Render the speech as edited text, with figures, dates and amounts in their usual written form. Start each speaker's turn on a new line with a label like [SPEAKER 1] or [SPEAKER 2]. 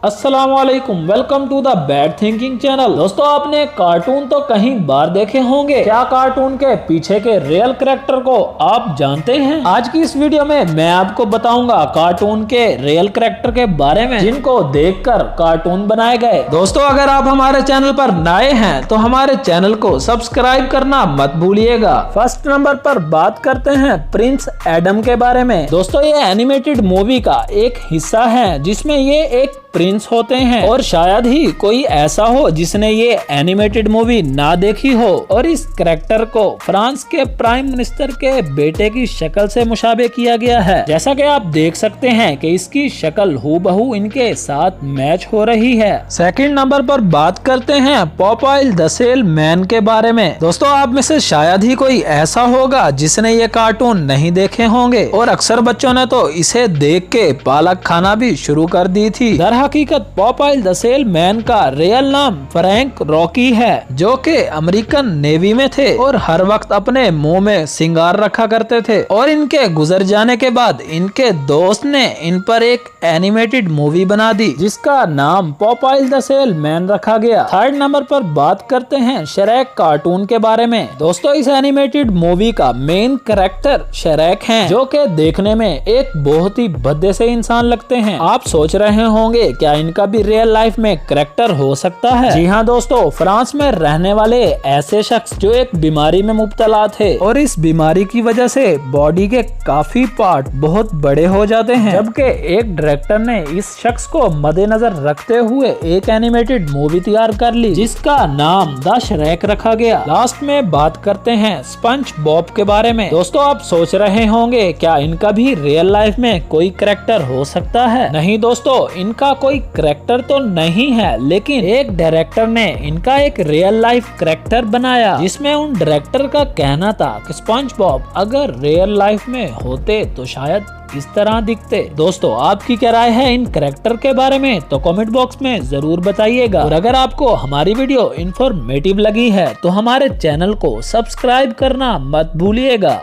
[SPEAKER 1] अस्सलामुअलैकुम, welcome to the bad thinking channel. दोस्तों, आपने कार्टून तो कहीं बार देखे होंगे, क्या कार्टून के पीछे के रियल कैरेक्टर को आप जानते हैं? आज की इस वीडियो में मैं आपको बताऊंगा कार्टून के रियल कैरेक्टर के बारे में जिनको देखकर कार्टून बनाए गए। दोस्तों, अगर आप हमारे चैनल पर नए हैं तो हमारे चैनल को सब्सक्राइब करना मत भूलिएगा। फर्स्ट नंबर पर बात करते हैं प्रिंस एडम के बारे में। दोस्तों, ये एनिमेटेड मूवी का एक हिस्सा है जिसमें ये एक प्रिंस होते हैं और शायद ही कोई ऐसा हो जिसने ये एनिमेटेड मूवी ना देखी हो। और इस कैरेक्टर को फ्रांस के प्राइम मिनिस्टर के बेटे की शक्ल से मुशाबे किया गया है। जैसा कि आप देख सकते हैं कि इसकी शक्ल हूबहू इनके साथ मैच हो रही है। सेकंड नंबर पर बात करते हैं पॉपाई द सेल मैन के बारे में। दोस्तों, आप में से शायद ही कोई ऐसा होगा जिसने ये कार्टून नहीं देखे होंगे और अक्सर बच्चों ने तो इसे देख के पालक खाना भी शुरू कर दी थी। हकीकत पॉपाई द सेल मैन का रियल नाम फ्रैंक रॉकी है, जो कि अमेरिकन नेवी में थे और हर वक्त अपने मुंह में सिंगार रखा करते थे। और इनके गुजर जाने के बाद इनके दोस्त ने इन पर एक एनिमेटेड मूवी बना दी जिसका नाम पॉपाई द सेल मैन रखा गया। थर्ड नंबर पर बात करते हैं श्रेक कार्टून के बारे में। दोस्तों, इस एनिमेटेड मूवी का मेन कैरेक्टर श्रेक हैं, जो कि देखने में एक बहुत ही भद्दे से इंसान लगते हैं। आप सोच रहे होंगे क्या इनका भी रियल लाइफ में कैरेक्टर हो सकता है? जी हाँ दोस्तों, फ्रांस में रहने वाले ऐसे शख्स जो एक बीमारी में मुब्तला थे और इस बीमारी की वजह से बॉडी के काफी पार्ट बहुत बड़े हो जाते हैं, जबकि एक डायरेक्टर ने इस शख्स को मद्देनजर रखते हुए एक एनिमेटेड मूवी तैयार कर ली जिसका नाम द श्रेक रखा गया। लास्ट में बात करते हैं स्पंज बॉब के बारे में। दोस्तों, आप सोच रहे होंगे क्या इनका भी रियल लाइफ में कोई कैरेक्टर हो सकता है? नहीं दोस्तों, इनका कोई कैरेक्टर तो नहीं है, लेकिन एक डायरेक्टर ने इनका एक रियल लाइफ कैरेक्टर बनाया जिसमें उन डायरेक्टर का कहना था कि स्पंज बॉब अगर रियल लाइफ में होते तो शायद इस तरह दिखते। दोस्तों, आपकी क्या राय है इन कैरेक्टर के बारे में तो कमेंट बॉक्स में जरूर बताइएगा। और अगर आपको हमारी वीडियो इंफॉर्मेटिव लगी है तो हमारे चैनल को सब्सक्राइब करना मत भूलिएगा।